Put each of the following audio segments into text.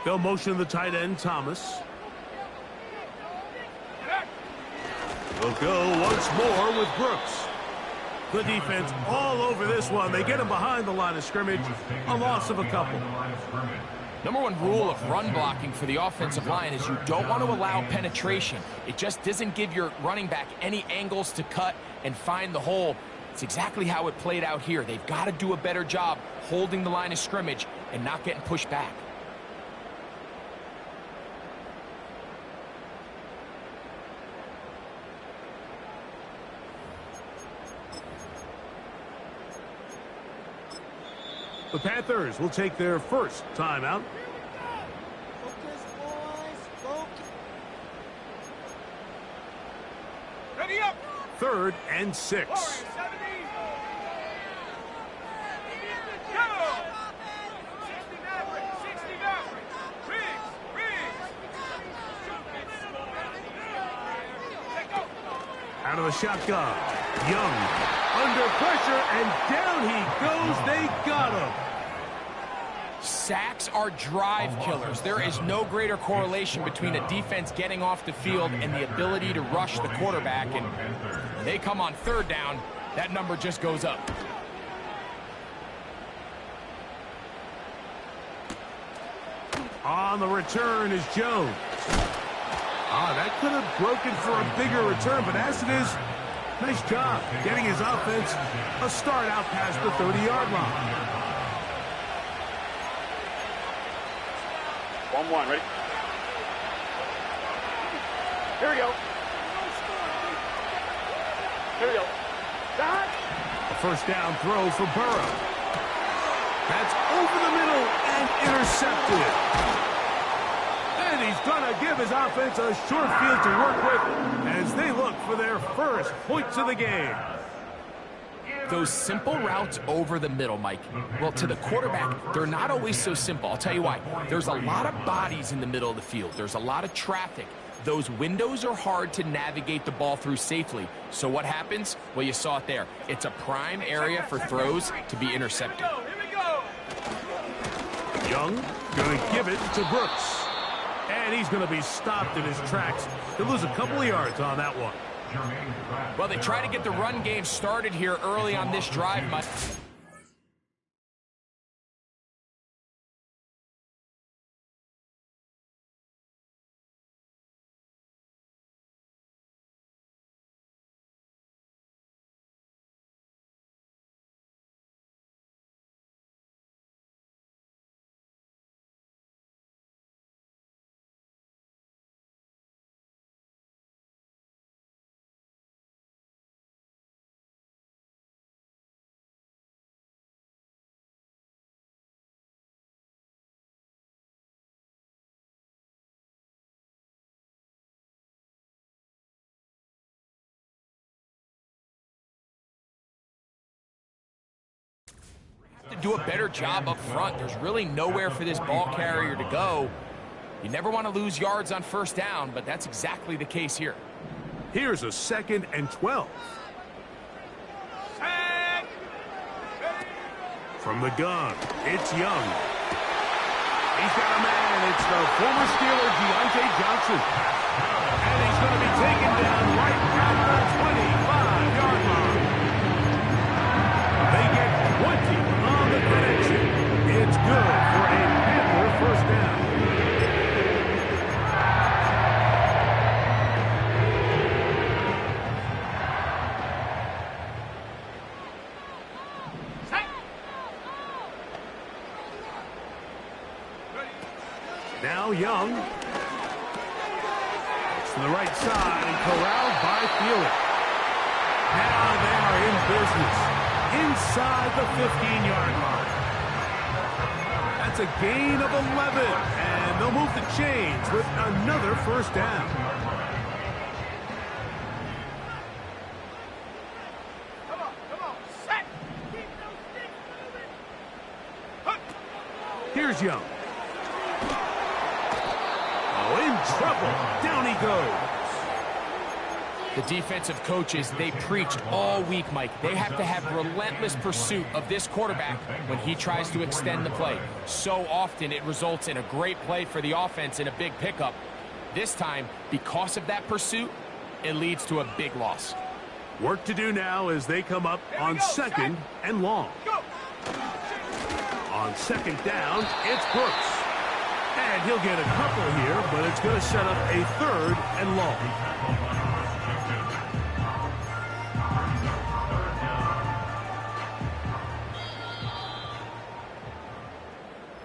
They'll motion the tight end, Thomas. They'll go once more with Brooks. The defense all over this one. They get him behind the line of scrimmage. A loss of a couple. Number one rule of run blocking for the offensive line is you don't want to allow penetration. It just doesn't give your running back any angles to cut and find the hole. It's exactly how it played out here. They've got to do a better job holding the line of scrimmage and not getting pushed back. The Panthers will take their first timeout. Focus, boys. Focus. Ready up. 3rd and 6. Out of the shotgun. Young under pressure, and down he goes. They got him. Sacks are drive killers. There is no greater correlation between a defense getting off the field and the ability to rush the quarterback. And when they come on 3rd down, that number just goes up. On the return is Jones. That could have broken for a bigger return, but as it is, nice job getting his offense a start out past the 30-yard line. 1-1, ready? Here we go. Here we go. Dot. A first down throw for Burrow. That's over the middle and intercepted. And he's going to give his offense a short field to work with as they look for their first points of the game. Those simple routes over the middle, Mike, well, to the quarterback, they're not always so simple. I'll tell you why. There's a lot of bodies in the middle of the field. There's a lot of traffic. Those windows are hard to navigate the ball through safely. So what happens? Well, you saw it there. It's a prime area for throws to be intercepted. Young going to give it to Brooks. And he's going to be stopped in his tracks. He'll lose a couple of yards on that one. Well, they try to get the run game started here early on this drive. To do a better job up front. There's really nowhere for this ball carrier to go. You never want to lose yards on first down, but that's exactly the case here. Here's a 2nd and 12. From the gun, it's Young. He's got a man. It's the former Steeler, Deontay Johnson. And he's going to be taken down right at the 25-yard line. They get 20 on the connection. It's good for a Panther first down. Now Young. It's to the right side and corralled by Thielen. Now they are in business inside the 15-yard line. That's a gain of 11, and they'll move the chains with another first down. Come on, set. Keep those sticks moving. Here's Young. Oh, in trouble. Down he goes. The defensive coaches, they preached all week, Mike. They have to have relentless pursuit of this quarterback when he tries to extend the play. So often it results in a great play for the offense and a big pickup. This time, because of that pursuit, it leads to a big loss. Work to do now as they come up on second and long. On second down, it's Brooks. And he'll get a couple here, but it's going to set up a third and long.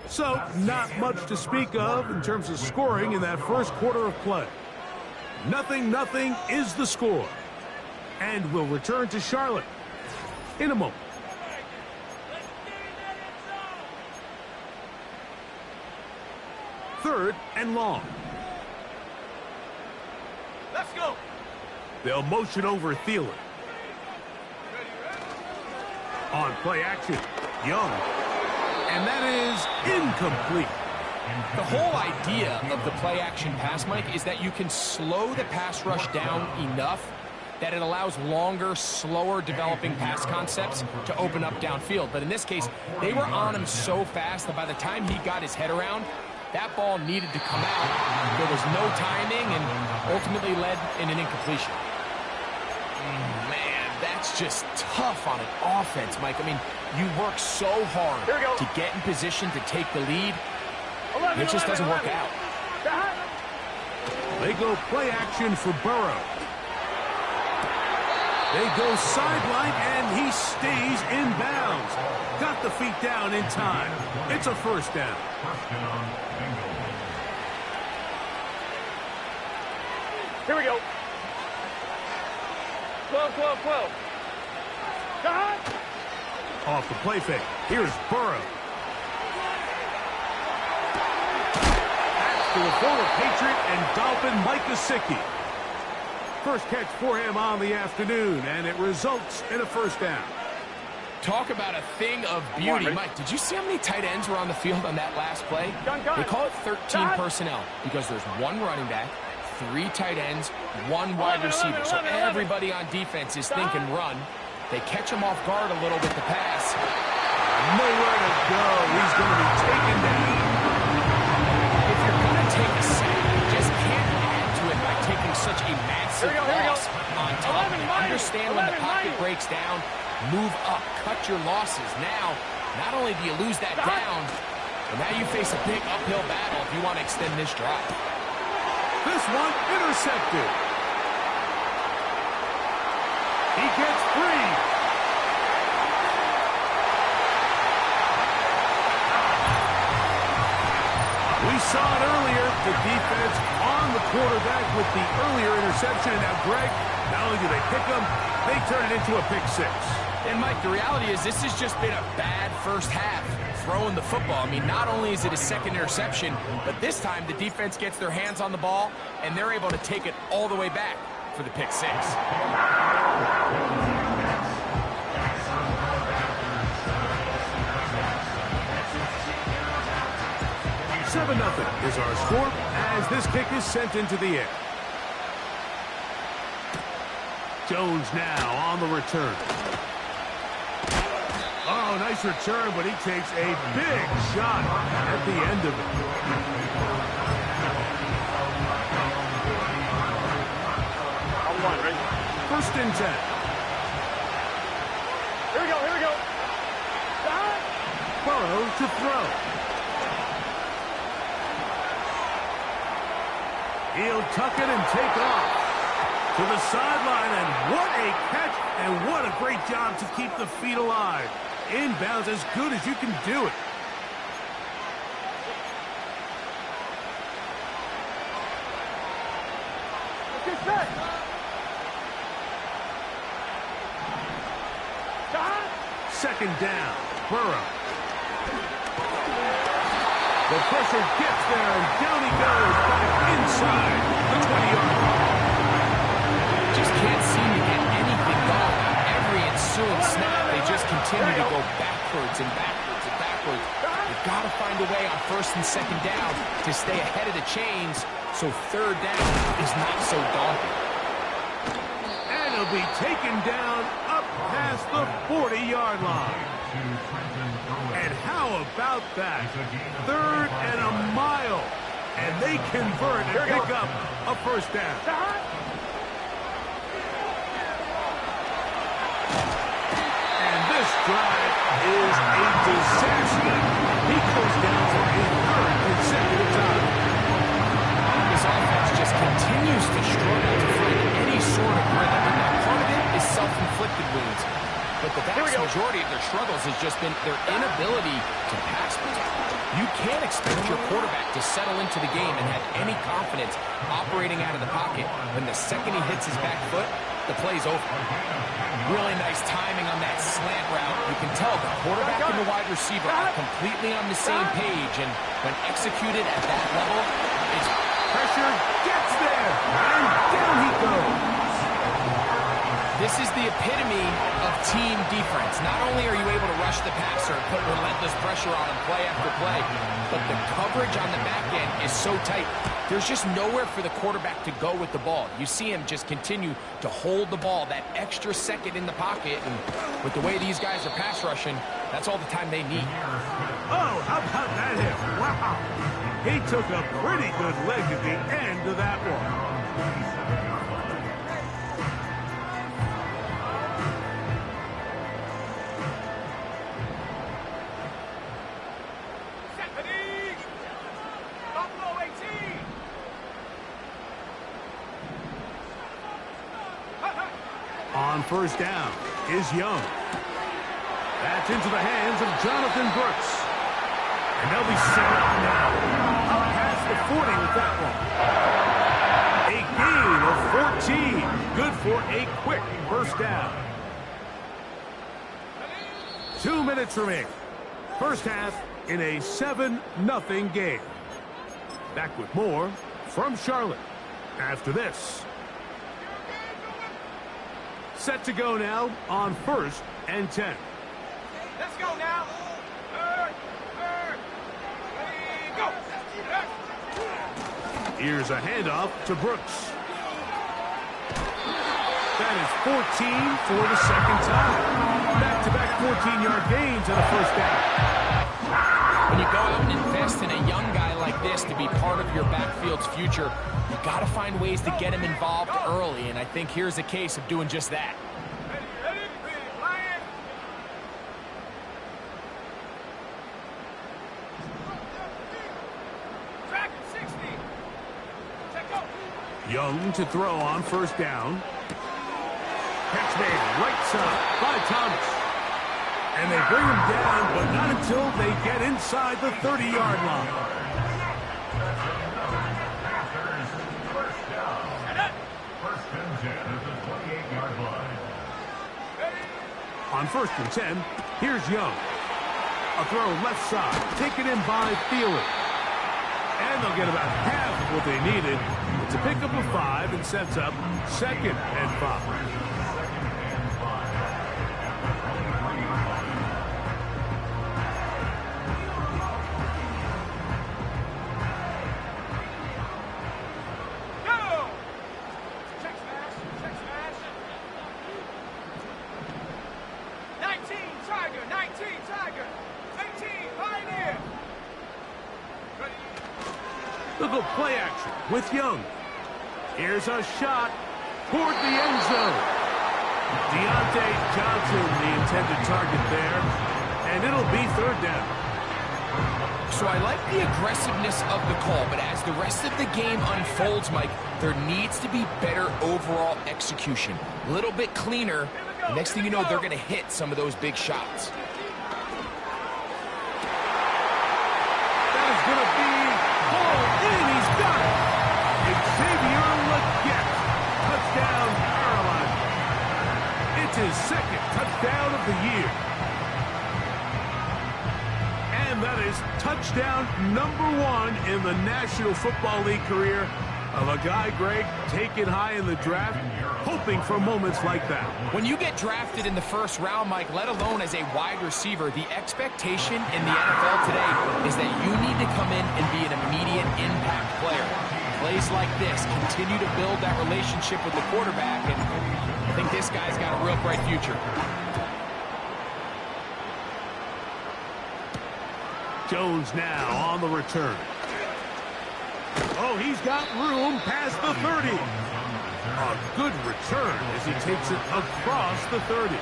So, not much to speak of in terms of scoring in that first quarter of play. 0-0 is the score. And we'll return to Charlotte in a moment. Third and long. Let's go. They'll motion over Thielen. On play action, Young. And that is incomplete. The whole idea of the play-action pass, Mike, is that you can slow the pass rush down enough that it allows longer, slower developing pass concepts to open up downfield. But in this case, they were on him so fast that by the time he got his head around, that ball needed to come out. There was no timing and ultimately led in an incompletion. Man, that's just tough on an offense, Mike. I mean, you work so hard to get in position to take the lead. It just doesn't work out. They go play action for Burrow. They go sideline, and he stays in bounds. Got the feet down in time. It's a first down. Here we go. 12. Off the play fake. Here's Burrow. Pass to the former Patriot and Dolphin Mike Gesicki. First catch for him on the afternoon, and it results in a first down. Talk about a thing of beauty. Mike, did you see how many tight ends were on the field on that last play? They call it 13 personnel because there's one running back, 3 tight ends, 1 wide receiver. So everybody on defense is thinking run. They catch him off guard a little with the pass. Nowhere to go. He's going to be taken down. If you're going to take a sack, you just can't add to it by taking such a massive loss on top. Understand when the pocket breaks down, move up, cut your losses. Now, not only do you lose that down, but now you face a big uphill battle if you want to extend this drive. This one intercepted. He gets free. We saw it earlier, the defense on the quarterback with the earlier interception. Now, Greg, not only do they pick him, they turn it into a pick 6. And, Mike, the reality is this has just been a bad first half throwing the football. I mean, not only is it a second interception, but this time the defense gets their hands on the ball, and they're able to take it all the way back for the pick 6. 7-0 is our score as this kick is sent into the air. Jones now on the return. Oh, nice return, but he takes a big shot at the end of it. First and 10. Here we go. Burrow to throw. He'll tuck it and take off to the sideline, and what a catch, and what a great job to keep the feet alive. Inbounds as good as you can do it. Second down, Burrow. The pressure gets there, and down he goes back inside the 20-yard line. Just can't seem to get anything going. Every ensuing snap, they just continue to go backwards and backwards and backwards. You've got to find a way on first and second down to stay ahead of the chains so third down is not so daunting. he'll be taken down up past the 40-yard line. And how about that? 3rd and a mile. And they convert and pick up a first down. And this drive is a disaster. He goes down for a 3rd consecutive time. This offense just continues to struggle to find any sort of rhythm. And now part of it is self-inflicted wounds. But the vast majority of their struggles has just been their inability to pass protect. You can't expect your quarterback to settle into the game and have any confidence operating out of the pocket. When the second he hits his back foot, the play's over. Really nice timing on that slant route. You can tell the quarterback and the wide receiver are completely on the same page. And when executed at that level, it's pressure gets there. And down he goes. This is the epitome of team defense. Not only are you able to rush the passer and put relentless pressure on him play after play, but the coverage on the back end is so tight. There's just nowhere for the quarterback to go with the ball. You see him just continue to hold the ball that extra second in the pocket, and with the way these guys are pass rushing, that's all the time they need. Oh, how about that hit? Wow. He took a pretty good leg at the end of that one. On first down is Young. That's into the hands of Jonathan Brooks. And they'll be set up now. Up past the 40 with that one. A gain of 14. Good for a quick first down. 2 minutes remaining. First half in a 7-0 game. Back with more from Charlotte after this. Set to go now on 1st and 10. Let's go now. Ready, go. Here's a handoff to Brooks. That is 14 for the second time. Back-to-back 14-yard gains and a first down. When you go out and invest in a young guy like this to be part of your backfield's future, you got to find ways to get him involved early, and I think here's a case of doing just that. Ready, Lion. Track 60. Check out. Young to throw on first down. Catch made right side by Thomas. And they bring him down, but not until they get inside the 30-yard line. On 1st and 10, here's Young. A throw left side, taken in by Thielen. And they'll get about half of what they needed. It's a pickup of 5 and sets up 2nd and 5. Look at play action with Young. Here's a shot toward the end zone. Deontay Johnson, the intended target there, and it'll be 3rd down. So I like the aggressiveness of the call, but as the rest of the game unfolds, Mike, there needs to be better overall execution. A little bit cleaner. The next thing you know, they're going to hit some of those big shots. That is going to be pulled in. He's got it. Xavier Legette. Touchdown, Carolina. It's his 2nd touchdown of the year. And that is touchdown number 1 in the National Football League career of a guy, Greg, taken high in the draft, hoping for moments like that. When you get drafted in the 1st round, Mike, let alone as a wide receiver, the expectation in the NFL today is that you need to come in and be an immediate impact player. Plays like this continue to build that relationship with the quarterback, and I think this guy's got a real bright future. Jones now on the return. Oh, he's got room past the 30. A good return as he takes it across the 30.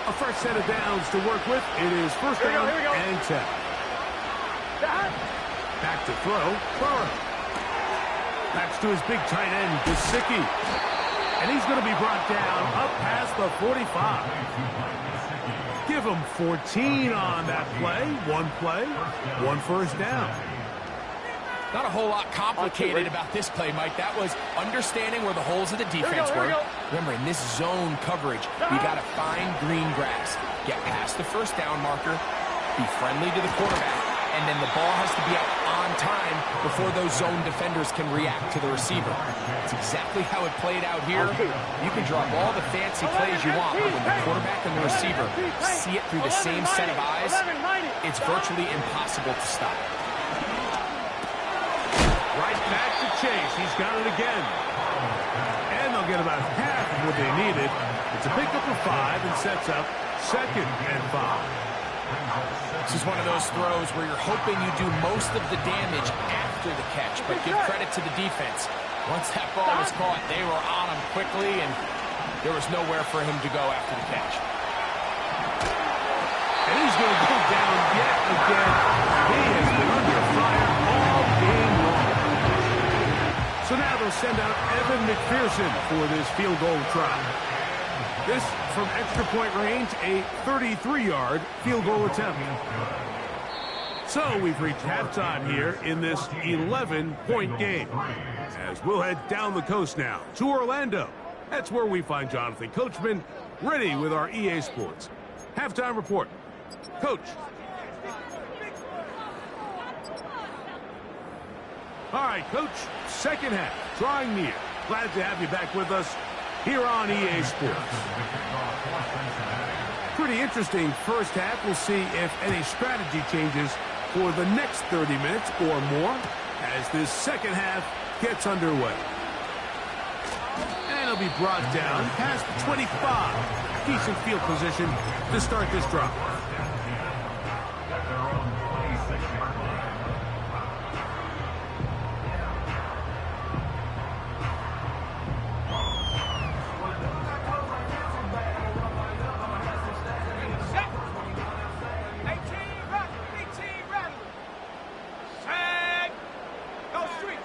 A fresh set of downs to work with. It is first down and 10. Back to throw. Burrow. Backs to his big tight end, Gesicki. And he's going to be brought down up past the 45. Give him 14 on that play. One first down. Not a whole lot complicated about this play, Mike. That was understanding where the holes of the defense were. Remember, in this zone coverage, you got to find green grass. Get past the first down marker, be friendly to the quarterback, and then the ball has to be out on time before those zone defenders can react to the receiver. That's exactly how it played out here. You can drop all the fancy plays you want, but when the quarterback and the receiver see it through the same set of eyes, it's virtually impossible to stop. Right back to Chase. He's got it again. And they'll get about half of what they needed. It's a pickup of 5 and sets up 2nd and 5. This is one of those throws where you're hoping you do most of the damage after the catch, but give credit to the defense. Once that ball was caught, they were on him quickly, and there was nowhere for him to go after the catch. And he's going to go down yet again. He has been under fire all game long. So now they'll send out Evan McPherson for this field goal try. This from extra point range, a 33-yard field goal attempt. So we've reached halftime here in this 11-point game. As we'll head down the coast now to Orlando. That's where we find Jonathan Coachman ready with our EA Sports halftime report. Coach. All right, Coach, second half, drawing near. Glad to have you back with us here on EA Sports. Pretty interesting first half. We'll see if any strategy changes for the next 30 minutes or more as this second half gets underway. And it'll be brought down past the 25. Decent field position to start this drive.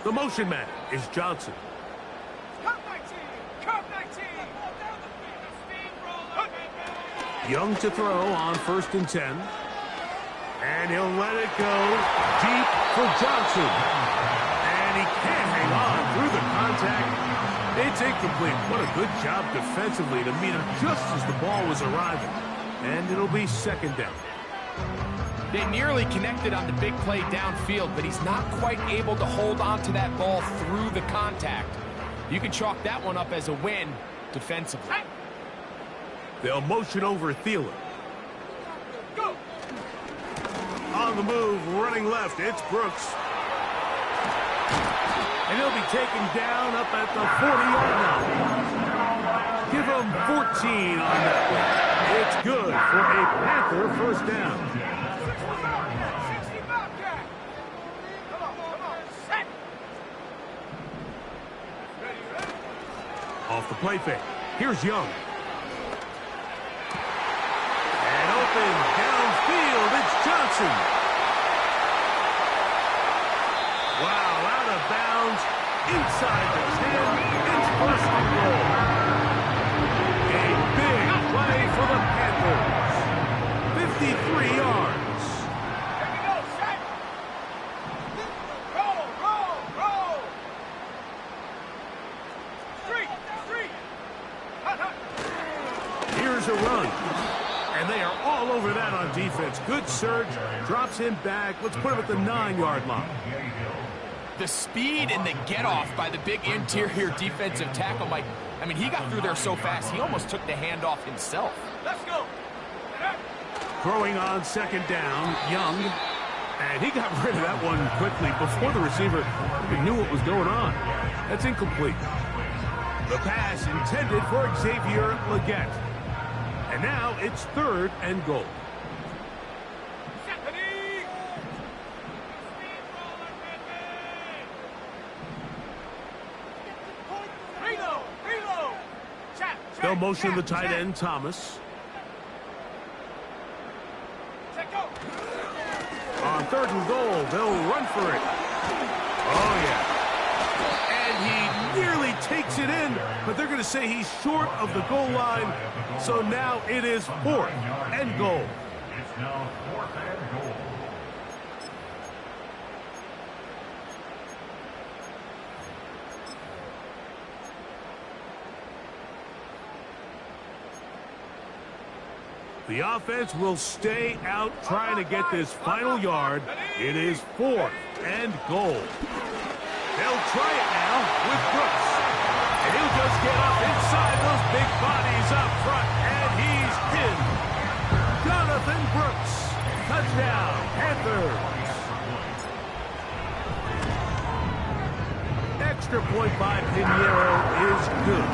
The motion man is Johnson. Young to throw on 1st and 10. And he'll let it go deep for Johnson. And he can't hang on through the contact. It's incomplete. What a good job defensively to meet him just as the ball was arriving. And it'll be 2nd down. They nearly connected on the big play downfield, but he's not quite able to hold on to that ball through the contact. You can chalk that one up as a win defensively. They'll motion over Thielen. Go. On the move, running left, it's Brooks. And he'll be taken down up at the 40-yard line. Give him 14 on that one. It's good for a Panther first down. Off the play fake. Here's Young. And open downfield. It's Johnson. Wow, out of bounds. Inside the 10. It's 1st and goal. A big play for the Panthers. 53 yards. Here's a run. And they are all over that on defense. Good surge. Drops him back. Let's put him at the 9-yard line. The speed and the get-off by the big interior defensive tackle, Mike. I mean, he got through there so fast, he almost took the handoff himself. Let's go. Throwing on 2nd down, Young. And And he got rid of that one quickly before the receiver even knew what was going on. That's incomplete. The pass intended for Xavier Legette. And now it's 3rd and goal. They'll motion the tight end, Thomas. On 3rd and goal, they'll run for it. Oh, yeah. And he nearly takes it in, but they're going to say he's short of the goal line. So now it is 4th and goal. It's now 4th and goal. The offense will stay out trying to get this final yard. It is 4th and goal. They'll try it now with Brooks. And he'll just get up inside those big bodies up front. And he's in. Jonathan Brooks. Touchdown, Panthers. Extra point by Pinheiro is good.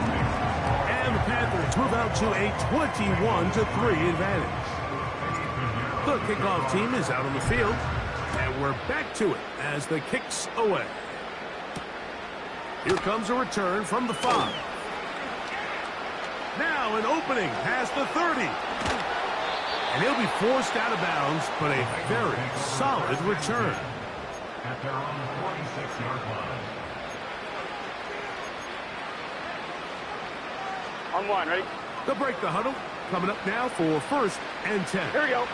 And the Panthers move out to a 21-3 advantage. The kickoff team is out on the field, and we're back to it as the kick's away. Here comes a return from the 5. Now an opening past the 30. And he'll be forced out of bounds, but a very solid return. At their own 46-yard line. On one, ready? They'll break the huddle. Coming up now for 1st and 10. Here we go.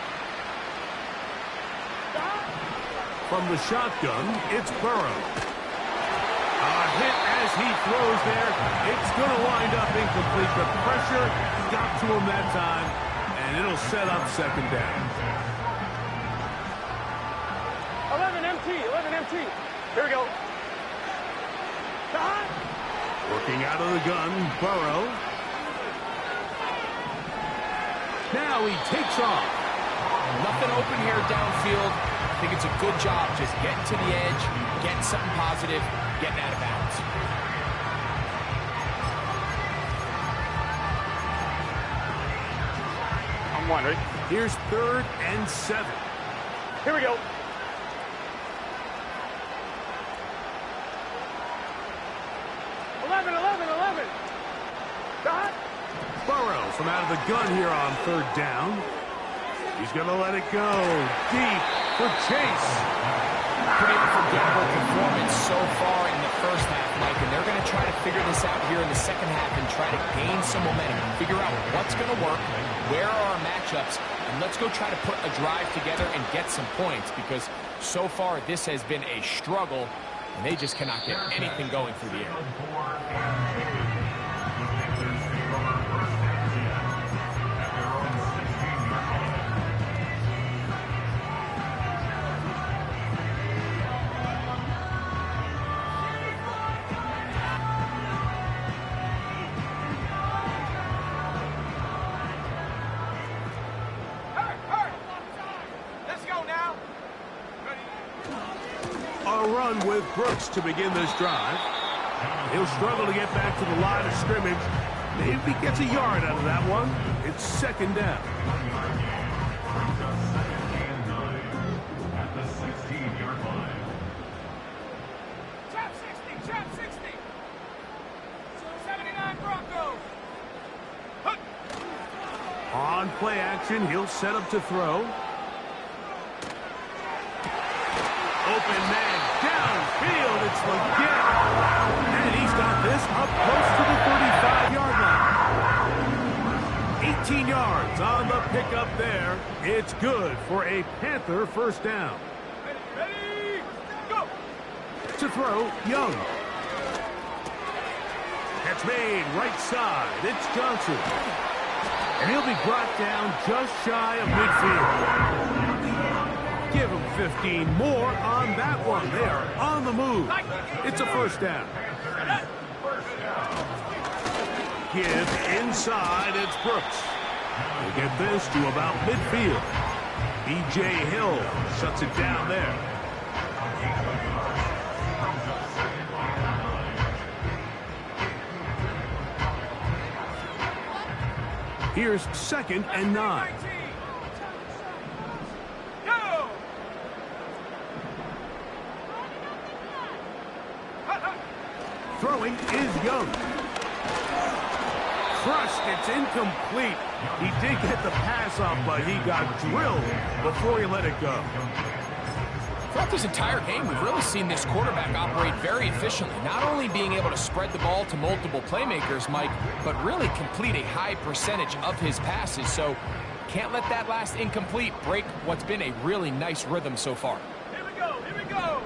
From the shotgun, it's Burrow. A hit as he throws there. It's going to wind up incomplete. The pressure got to him that time, and it'll set up 2nd down. 11 MT. Here we go. Working out of the gun, Burrow. Now he takes off. Nothing open here downfield. I think it's a good job just getting to the edge, getting something positive, getting out of bounds. On one, ready? Here's 3rd and 7. Here we go. Burrow from out of the gun here on 3rd down. He's going to let it go deep for Chase. Pretty unforgettable performance so far in the 1st half, Mike, and they're going to try to figure this out here in the 2nd half and try to gain some momentum, figure out what's going to work, where are our matchups, and let's go try to put a drive together and get some points, because so far this has been a struggle, and they just cannot get anything going through the air. Run with Brooks to begin this drive. He'll struggle to get back to the line of scrimmage. Maybe gets a yard out of that one. It's 2nd down. At the 16-yard line. Trap 60. 79 Broncos. On play action, he'll set up to throw. Open man. Downfield, it's Legette. And he's got this up close to the 35-yard line. 18 yards on the pickup there. It's good for a Panther 1st down. Ready, go! To throw, Young. That's made right side. It's Johnson. And he'll be brought down just shy of midfield. Give him 15 more on that one. They are on the move. It's a 1st down. Give inside. It's Brooks. We'll get this to about midfield. B.J. Hill shuts it down there. Here's 2nd and 9. Throwing is Young. Crushed, it's incomplete. He did get the pass off, but he got drilled before he let it go. Throughout this entire game, we've really seen this quarterback operate very efficiently, not only being able to spread the ball to multiple playmakers, Mike, but really complete a high percentage of his passes. So can't let that last incomplete break what's been a really nice rhythm so far. Here we go, here we go.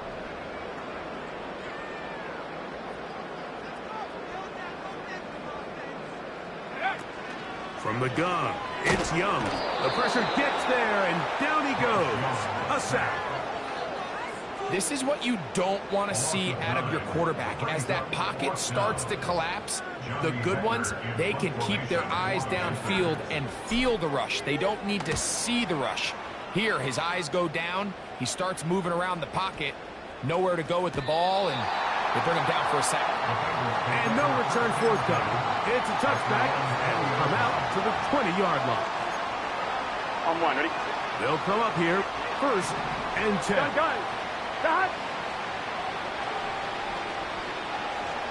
From the gun, it's Young. The pressure gets there, and down he goes. A sack. This is what you don't want to see out of your quarterback. As that pocket starts to collapse, the good ones, they can keep their eyes downfield and feel the rush. They don't need to see the rush. Here, his eyes go down. He starts moving around the pocket. Nowhere to go with the ball, and they bring him down for a sack. And no return forthcoming. It's a touchback, and will come out to the 20-yard line. On one, ready? They'll come up here, 1st and 10. Go. Stop.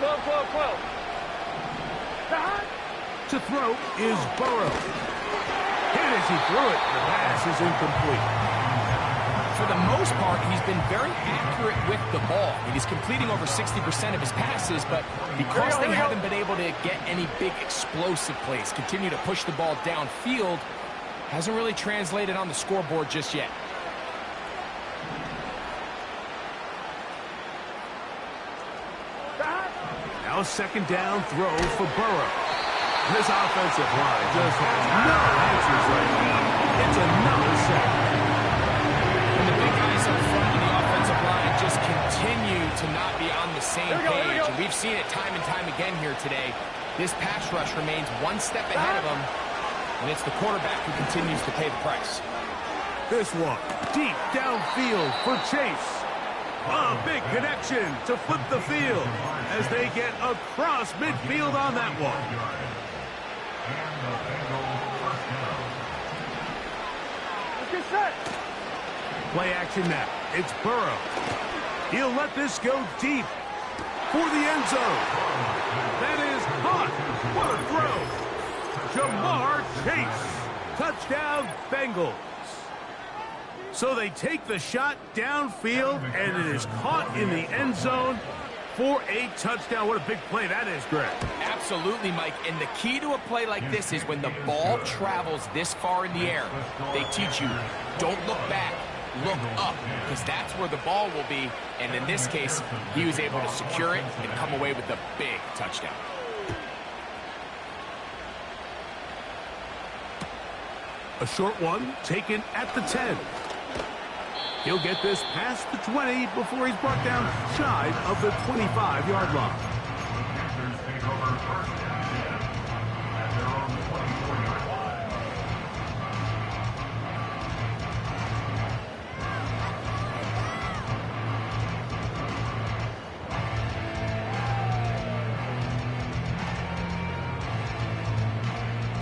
12. Stop. To throw is Burrow. Hit as he threw it. The pass is incomplete. For the most part, he's been very accurate with the ball. He's completing over 60% of his passes, but because they haven't been able to get any big explosive plays, continue to push the ball downfield, hasn't really translated on the scoreboard just yet. Now a 2nd down throw for Burrow. This offensive line just has no answers right now. It's another sack. And the big guys up front of the offensive line just continue to not be on the same page. And we've seen it time and time again here today. This pass rush remains one step ahead of them, and it's the quarterback who continues to pay the price. This one, deep downfield for Chase. A big connection to flip the field as they get across midfield on that one. Let's get set. Play action now. It's Burrow. He'll let this go deep for the end zone. That is hot. What a throw. Jamar Chase. Touchdown, Bengals. So they take the shot downfield, and it is caught in the end zone for a touchdown. What a big play that is, Greg. Absolutely, Mike. And the key to a play like this is when the ball travels this far in the air, they teach you, don't look back, look up, because that's where the ball will be. And in this case, he was able to secure it and come away with a big touchdown. A short one taken at the 10. He'll get this past the 20 before he's brought down shy of the 25-yard line. Panthers take over 1st and 10 at their own 24-yard line.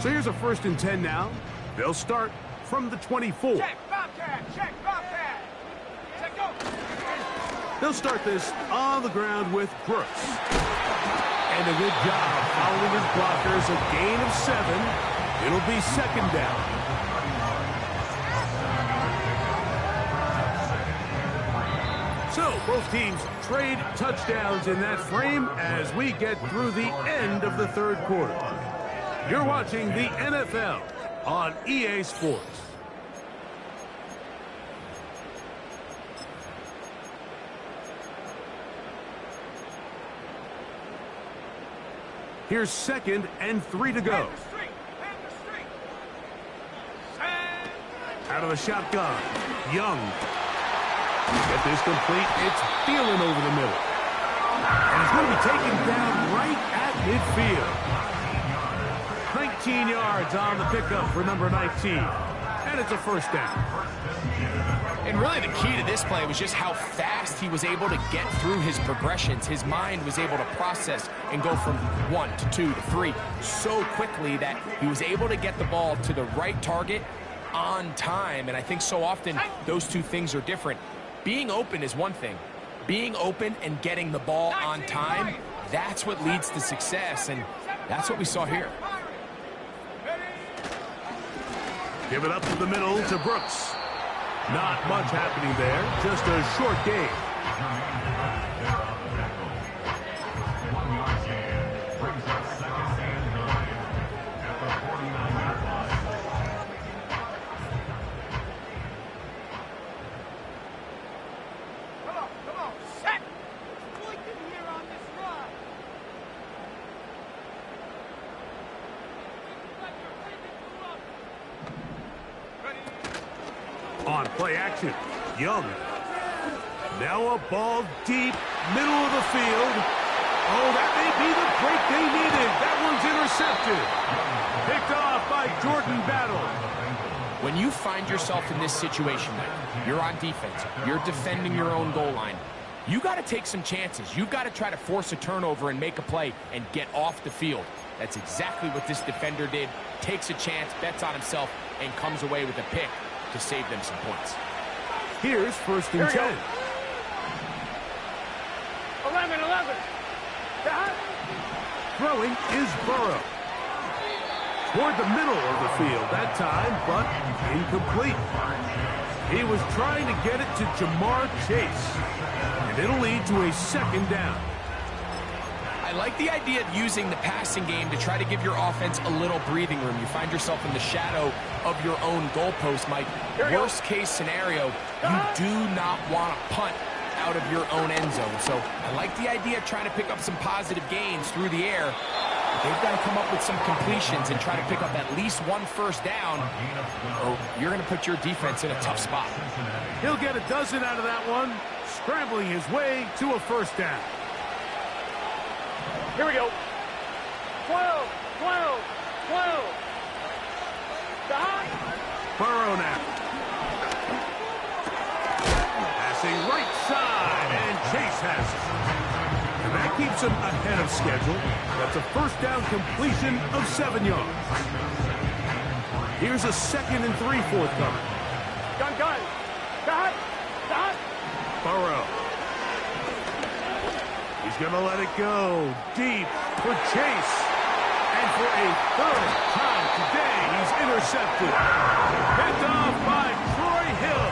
So here's a 1st and 10 now. They'll start from the 24. Check, Bobcat. Check, Bobcat. Check, go. They'll start this on the ground with Brooks. And a good job following his blockers. A gain of 7. It'll be 2nd down. So both teams trade touchdowns in that frame as we get through the end of the 3rd quarter. You're watching the NFL on EA Sports. Here's 2nd and 3 to go. Out of the shotgun, Young. Get this complete. It's Thielen over the middle. And it's going to be taken down right at midfield. 19 yards on the pickup for number 19. and it's a first down. And really the key to this play was just how fast he was able to get through his progressions. His mind was able to process and go from 1 to 2 to 3 so quickly that he was able to get the ball to the right target on time. And I think so often those two things are different. Being open is one thing. Being open and getting the ball on time, that's what leads to success, and that's what we saw here. Give it up to the middle to Brooks. Not much happening there, just a short game. 1 yard gain. Brings up second and 9 at the 49-yard line. Come on, set! Point in here on this run. On play action, Young. Now a ball deep, middle of the field. Oh, that may be the break they needed. That one's intercepted. Picked off by Jordan Battle. When you find yourself in this situation, Mike, you're on defense, you're defending your own goal line, you got to take some chances. You've got to try to force a turnover and make a play and get off the field. That's exactly what this defender did. Takes a chance, bets on himself, and comes away with a pick to save them some points. Here's first and 10. 11. Throwing is Burrow. Toward the middle of the field that time, but incomplete. He was trying to get it to Jamar Chase, and it'll lead to a second down. I like the idea of using the passing game to try to give your offense a little breathing room. You find yourself in the shadow of your own goalpost, Mike. Worst case scenario, you do not want to punt out of your own end zone. So I like the idea of trying to pick up some positive gains through the air. They've got to come up with some completions and try to pick up at least one first down, or you're going to put your defense in a tough spot. He'll get a dozen out of that one, scrambling his way to a first down. Here we go. 12. Burrow now. Passing right side, and Chase has it. And that keeps him ahead of schedule. That's a first down completion of 7 yards. Here's a 2nd and 3 forthcoming. Gun. Burrow. He's going to let it go deep for Chase. And for a third time today, he's intercepted. Picked off by Troy Hill.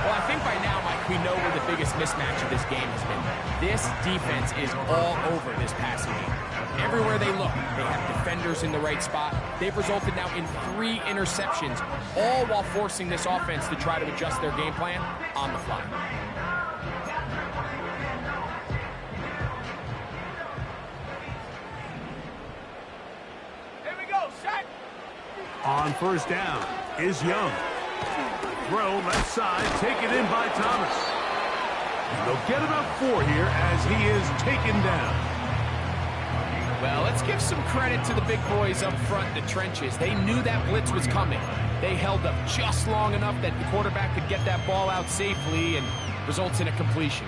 Well, I think by now, Mike, we know where the biggest mismatch of this game has been. This defense is all over this passing game. Everywhere they look, they have defenders in the right spot. They've resulted now in 3 interceptions, all while forcing this offense to try to adjust their game plan on the fly. Here we go, set! On first down is Young. Throw left side, taken in by Thomas. And they'll get about 4 here as he is taken down. Well, let's give some credit to the big boys up front in the trenches. They knew that blitz was coming. They held up just long enough that the quarterback could get that ball out safely and results in a completion.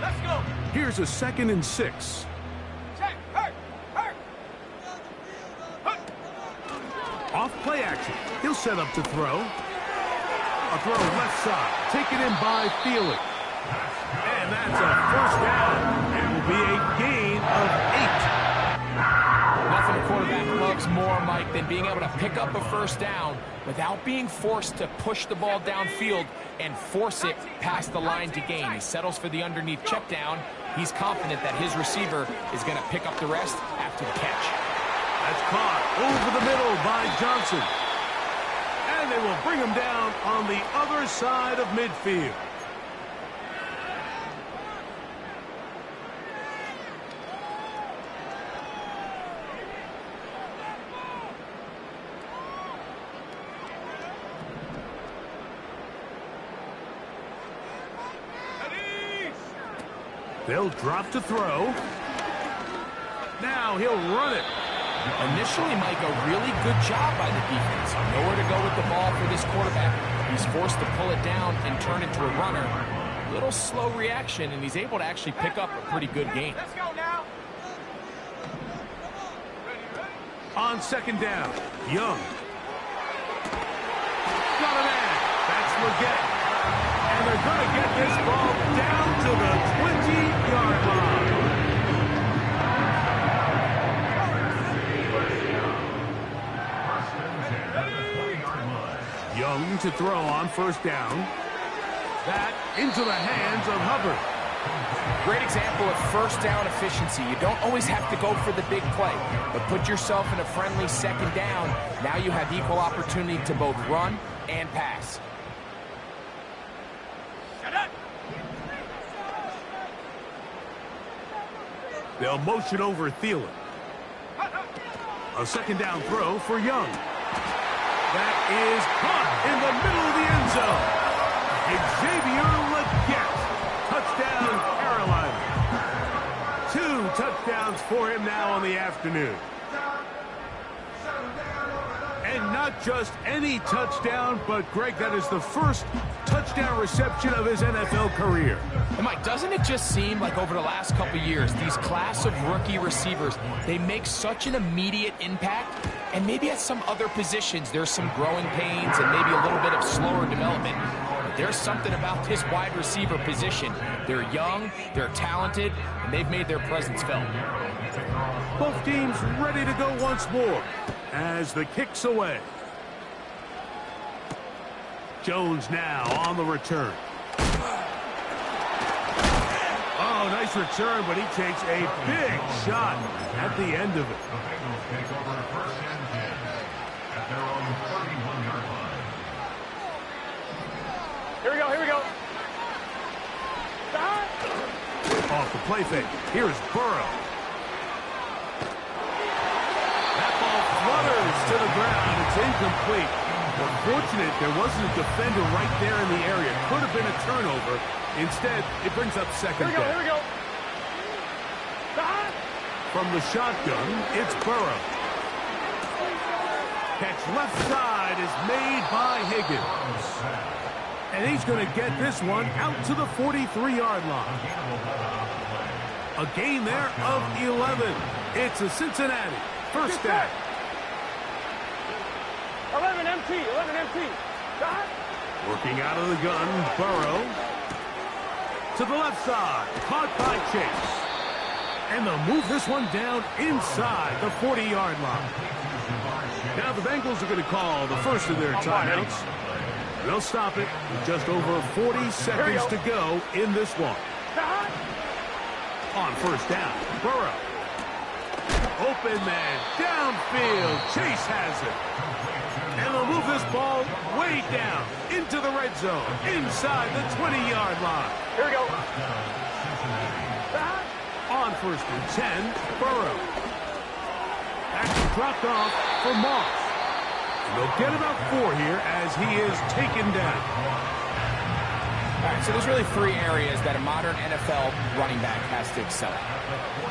Let's go! Here's a 2nd and 6. Check! Hurt! Off play action. He'll set up to throw. A throw left side. Taken in by Thielen. And that's a first down. It will be a gain of 8. Nothing a quarterback loves more, Mike, than being able to pick up a first down without being forced to push the ball downfield and force it past the line to gain. He settles for the underneath check down. He's confident that his receiver is going to pick up the rest after the catch. That's caught over the middle by Johnson. And they will bring him down on the other side of midfield. They'll drop to throw. Now he'll run it. Initially, Mike, a really good job by the defense. Nowhere to go with the ball for this quarterback. He's forced to pull it down and turn into a runner. Little slow reaction, and he's able to actually pick up a pretty good gain. Let's go now. On second down, Young. Got a man. That's Leggett. And they're going to get this ball down to the 20-yard line. Young to throw on first down. That into the hands of Hubbard. Great example of first down efficiency. You don't always have to go for the big play, but put yourself in a friendly second down. Now you have equal opportunity to both run and pass. They'll motion over Thielen. A second down throw for Young. That is caught in the middle of the end zone. Xavier Leggett. Touchdown, Carolina. 2 touchdowns for him now on the afternoon. And not just any touchdown, but, Greg, that is the first touchdown reception of his NFL career. And, Mike, doesn't it just seem like over the last couple years, these class of rookie receivers, they make such an immediate impact, and maybe at some other positions there's some growing pains and maybe a little bit of slower development. But there's something about this wide receiver position. They're young, they're talented, and they've made their presence felt. Both teams ready to go once more as the kick's away. Jones now on the return. Oh, nice return, but he takes a big shot at the end of it. The Bengals take over first and 10 at their own 31-yard line. Here we go, here we go. Off the play fake. Here's Burrow. That ball flutters to the ground. It's incomplete. Unfortunate there wasn't a defender right there in the area. Could have been a turnover. Instead, it brings up second down. Here we go. From the shotgun, it's Burrow. Catch left side is made by Higgins. And he's going to get this one out to the 43-yard line. A gain there of 11. It's a Cincinnati first down. 11 MT, 11 MT. Working out of the gun, Burrow. To the left side, caught by Chase. And they'll move this one down inside the 40-yard line. Now the Bengals are going to call the first of their timeouts. They'll stop it with just over 40 seconds to go in this one. On first down, Burrow. Open man, downfield, Chase has it. And they'll move this ball way down into the red zone, inside the 20-yard line. Here we go. On first and 10, Burrow. That's dropped off for Moss. And they'll get about 4 here as he is taken down. All right, so there's really 3 areas that a modern NFL running back has to excel at.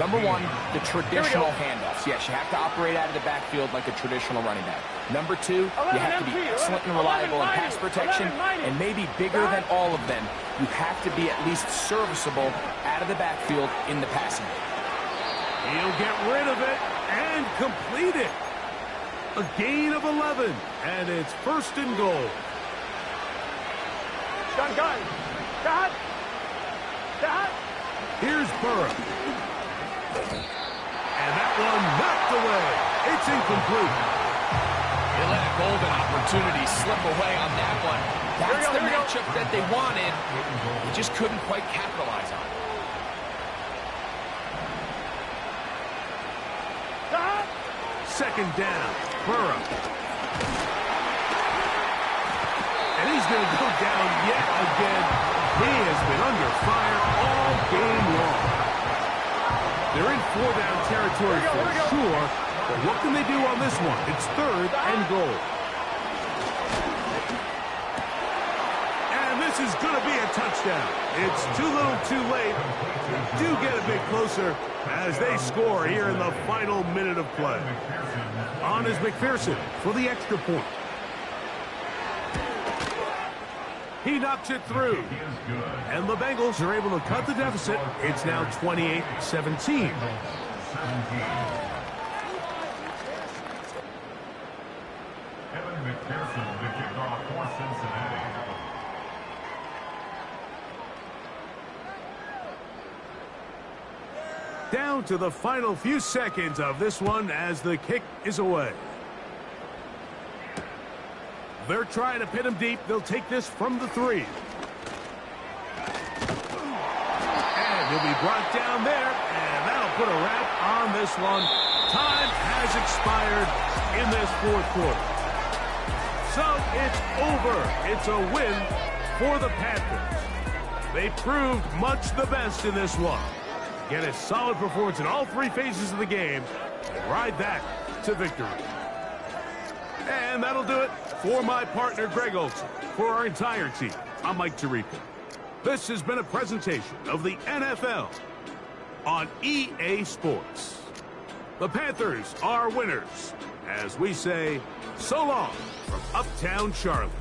Number 1, the traditional handoffs. Yes, you have to operate out of the backfield like a traditional running back. Number 2, you have to be excellent and reliable in pass protection, and maybe bigger than all of them, you have to be at least serviceable out of the backfield in the passing game. He'll get rid of it and complete it. A gain of 11, and it's first and goal. Gun. Here's Burrow. And that one knocked away. It's incomplete. They let a golden opportunity slip away on that one. That's the matchup that they wanted. They just couldn't quite capitalize on it. Second down, Burrow. And he's going to go down yet again. He has been under fire all game long. They're in 4-down territory for sure, but what can they do on this one? It's third and goal. And this This is going to be a touchdown. It's too little too late. They do get a bit closer as they score here in the final minute of play. On is McPherson for the extra point. He knocks it through. And the Bengals are able to cut the deficit. It's now 28-17. McPherson, the kickoff for Cincinnati. Down to the final few seconds of this one as the kick is away. They're trying to pin him deep. They'll take this from the 3. And he'll be brought down there, and that'll put a wrap on this one. Time has expired in this fourth quarter. So it's over. It's a win for the Panthers. They proved much the best in this one. Get a solid performance in all 3 phases of the game and ride that to victory. And that'll do it for my partner, Greg Olson. For our entire team, I'm Mike Tirico. This has been a presentation of the NFL on EA Sports. The Panthers are winners, as we say, so long from Uptown Charlotte.